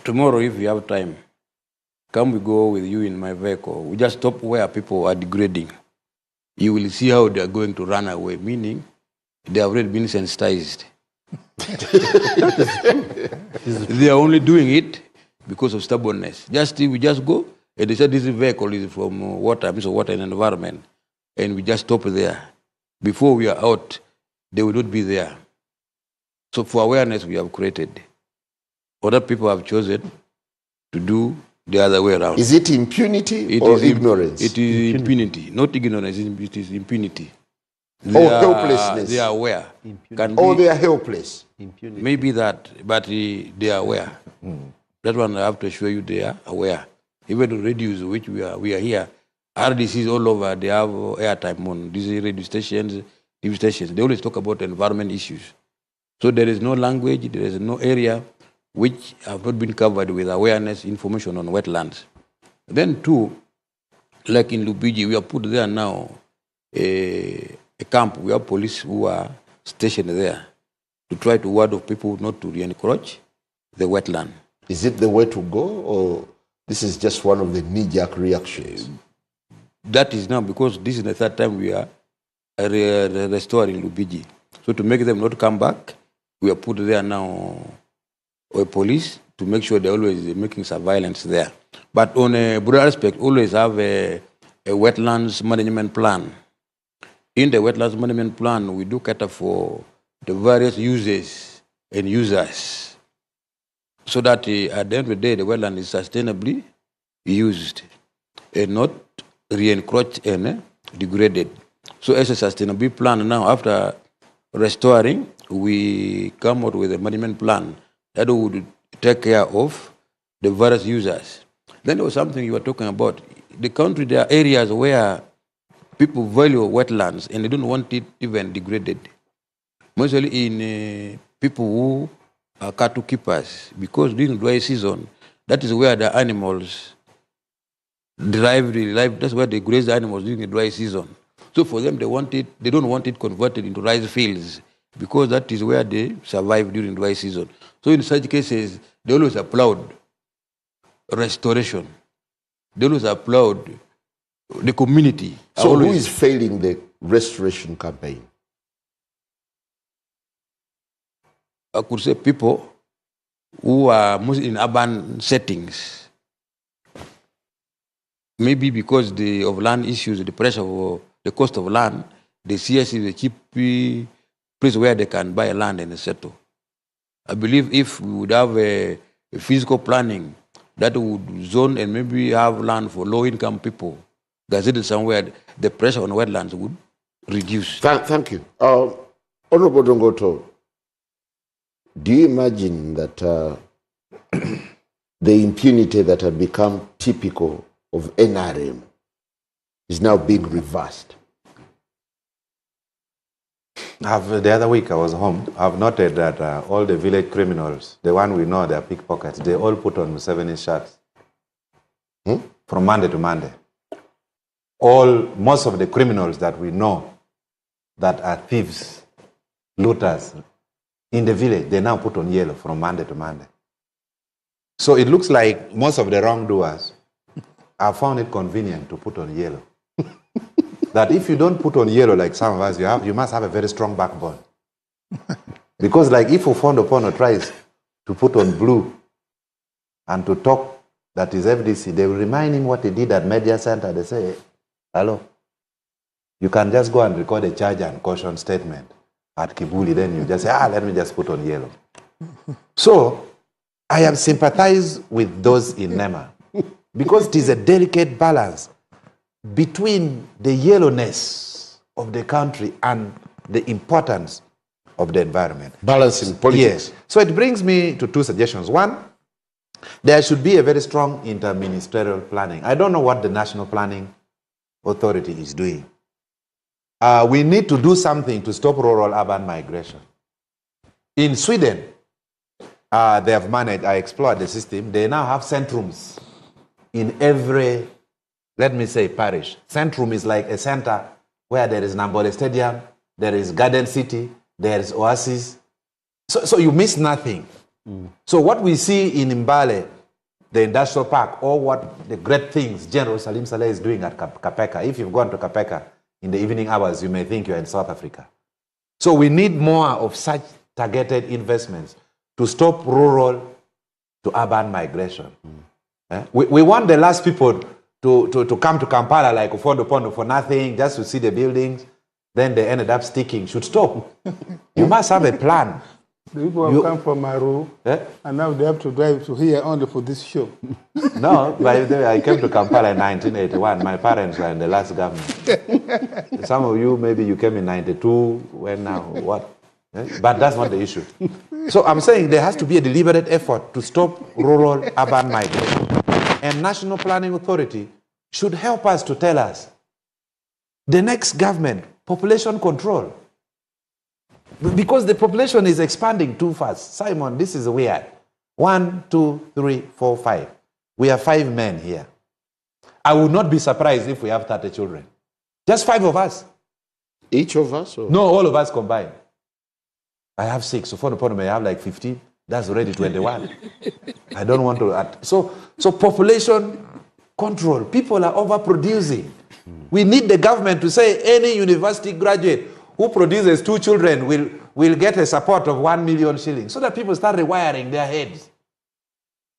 tomorrow, if you have time, come we go with you in my vehicle. We just stop where people are degrading. You will see how they are going to run away, meaning they have already been sensitized. They are only doing it because of stubbornness. We just go, and they said this vehicle is from water and environment, and we just stop there. Before we are out, they will not be there. So for awareness, we have created. Other people have chosen to do the other way around. Is it impunity or ignorance? It is impunity, not ignorance. It is impunity. Helplessness. They are aware. They are helpless. Impunity. Maybe that, but they are aware. That one I have to assure you, they are aware. Even the radios which we are here, RDCs all over, they have airtime on these radio stations, TV stations. They always talk about environment issues. So there is no language, there is no area which have not been covered with awareness information on wetlands. Then two, like in Lubiji, we have put there now a camp. We have police who are stationed there to try to ward off people not to encroach the wetland. Is it the way to go, or this is just one of the knee-jerk reactions? That is now, because this is the third time we are restoring Lubiji. So to make them not come back, we have put there now a police to make sure they're always making surveillance there. But on a broader aspect, always have a wetlands management plan. In the wetlands management plan, we do cater for the various uses and users, so that at the end of the day, the wetland is sustainably used and not re-encroached and degraded. So as a sustainability plan now, after restoring, we come out with a management plan that would take care of the various users. Then there was something you were talking about. The country, there are areas where people value wetlands and they don't want it even degraded. Mostly in people who are cattle keepers, because during dry season, that is where the animals derive, that's where they graze the animals during the dry season. So for them, they don't want it converted into rice fields, because that is where they survive during dry season. So in such cases, they always applaud restoration. They always applaud the community. So who is failing the restoration campaign? I could say people who are mostly in urban settings. Maybe because of land issues, the pressure of the cost of land, they see us as a cheap place where they can buy land and settle. I believe if we would have a physical planning that would zone and maybe have land for low-income people, gazetted somewhere, the pressure on wetlands would reduce. Thank you. Honorable Dongoto, do you imagine that the impunity that had become typical of NRM is now being reversed? The other week I was home. I've noted that all the village criminals, the one we know, they are pickpockets, they all put on Museveni shirts from Monday to Monday. Most of the criminals that we know that are thieves, looters, in the village, they now put on yellow from Monday to Monday. So it looks like most of the wrongdoers have found it convenient to put on yellow. That if you don't put on yellow like some of us, you must have a very strong backbone. Because like if Ufondo tries to put on blue and to talk that is FDC, they will remind him what he did at Media Center. They say, hello, you can just go and record a charge and caution statement at Kibuli, then you just say, let me just put on yellow. So I have sympathized with those in NEMA because it is a delicate balance between the yellowness of the country and the importance of the environment. Balance in politics. Yes. So it brings me to two suggestions. One, there should be a very strong interministerial planning. I don't know what the National Planning Authority is doing. We need to do something to stop rural-urban migration. In Sweden, they have managed, I explored the system, they now have centrums in every, let me say, parish. Centrum is like a center where there is Nambole Stadium, there is Garden City, there is Oasis. So you miss nothing. So what we see in Mbale the industrial park, or what the great things General Salim Saleh is doing at Kapeka. If you've gone to Kapeka in the evening hours, you may think you're in South Africa. So we need more of such targeted investments to stop rural to urban migration. We want the last people to come to Kampala like Ufondo Pondo for nothing, just to see the buildings. Then they ended up sticking. Should stop. You must have a plan. The people have come from Maru, and now they have to drive to here only for this show. No, by the way, I came to Kampala in 1981. My parents were in the last government. Some of you, maybe you came in 92. When now? What? But that's not the issue. So I'm saying there has to be a deliberate effort to stop rural urban migration. And National Planning Authority should help us to tell us the next government, population control. Because the population is expanding too fast. Simon, this is weird. 1, 2, 3, 4, 5. We have 5 men here. I would not be surprised if we have 30 children. Just 5 of us. Each of us? Or? No, all of us combined. I have 6. So for may have like 15. That's already 21. I don't want to add. So population control. People are overproducing. We need the government to say any university graduate who produces 2 children will get a support of 1 million shillings so that people start rewiring their heads.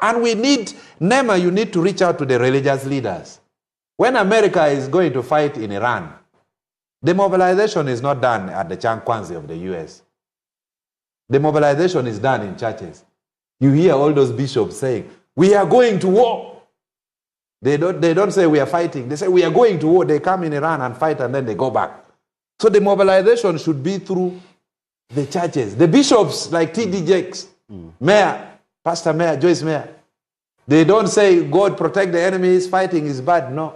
And we need, NEMA, you need to reach out to the religious leaders. When America is going to fight in Iran, the mobilization is not done at the Chankwanzi of the US. The mobilization is done in churches. You hear all those bishops saying, we are going to war. They don't say we are fighting. They say we are going to war. They come in Iran and fight and then they go back. So the mobilization should be through the churches. The bishops like T.D. Jakes, Mayor, Pastor Mayor, Joyce Mayor, they don't say God protect the enemies, fighting is bad. No.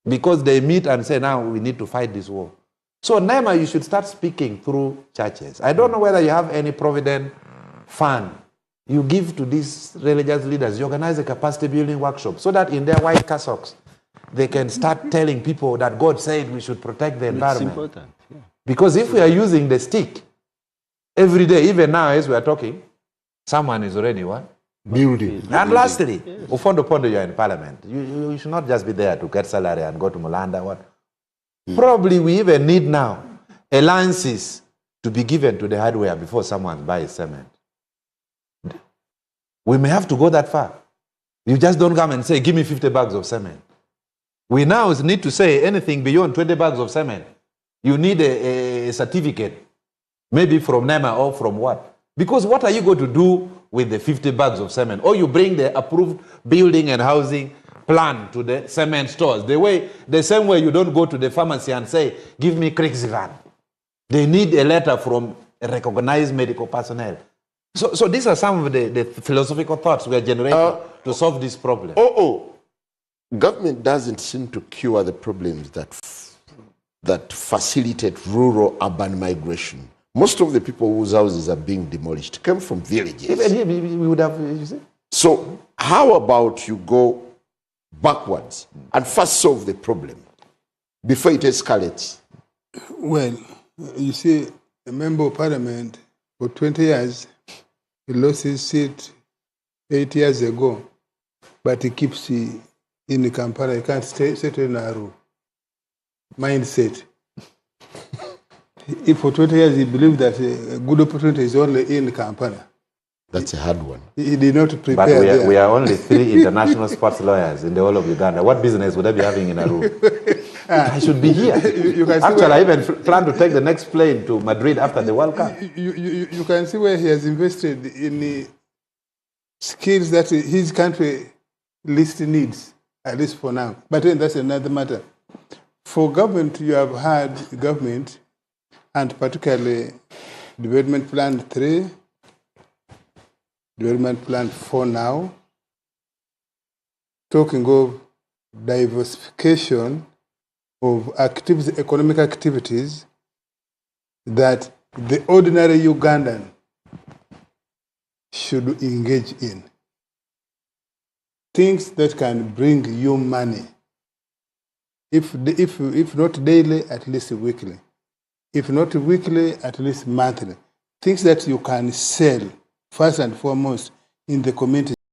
Because they meet and say now we need to fight this war. So NEMA, you should start speaking through churches. I don't know whether you have any provident fund you give to these religious leaders. You organize a capacity building workshop so that in their white cassocks, they can start telling people that God said we should protect the environment. It's important. Yeah. Because if we are using the stick every day, even now as we are talking, someone is already what? Building. And lastly, Ufondo Pondo, you are in parliament. You should not just be there to get salary and go to Mulanda. What? Probably we even need now allowances to be given to the hardware before someone buys cement. We may have to go that far. You just don't come and say, give me 50 bags of cement. We now need to say anything beyond 20 bags of cement. You need a certificate, maybe from NEMA or from what? Because what are you going to do with the 50 bags of cement? Or you bring the approved building and housing plan to the cement stores. The same way you don't go to the pharmacy and say, give me Crixivan. They need a letter from a recognized medical personnel. So these are some of the philosophical thoughts we are generating to solve this problem. Government doesn't seem to cure the problems that facilitate rural-urban migration. Most of the people whose houses are being demolished come from villages. Even here, we would have, you see? So how about you go backwards and first solve the problem before it escalates? Well, you see, a member of parliament for 20 years, he lost his seat 8 years ago, but he keeps in Kampala. He can't settle in Aru. Mindset. If for 20 years he believed that a good opportunity is only in Kampala. That's a hard one. He did not prepare. But we are only 3 international sports lawyers in the whole of Uganda. What business would I be having in Aru? I should be here. Actually, I even plan to take the next plane to Madrid after the World Cup. You can see where he has invested in the skills that his country least needs, at least for now. But then that's another matter. For government, you have had government, and particularly Development Plan 3, Development Plan 4 now, talking of diversification of economic activities that the ordinary Ugandan should engage in. Things that can bring you money. If not daily, at least weekly. If not weekly, at least monthly. Things that you can sell, first and foremost, in the community.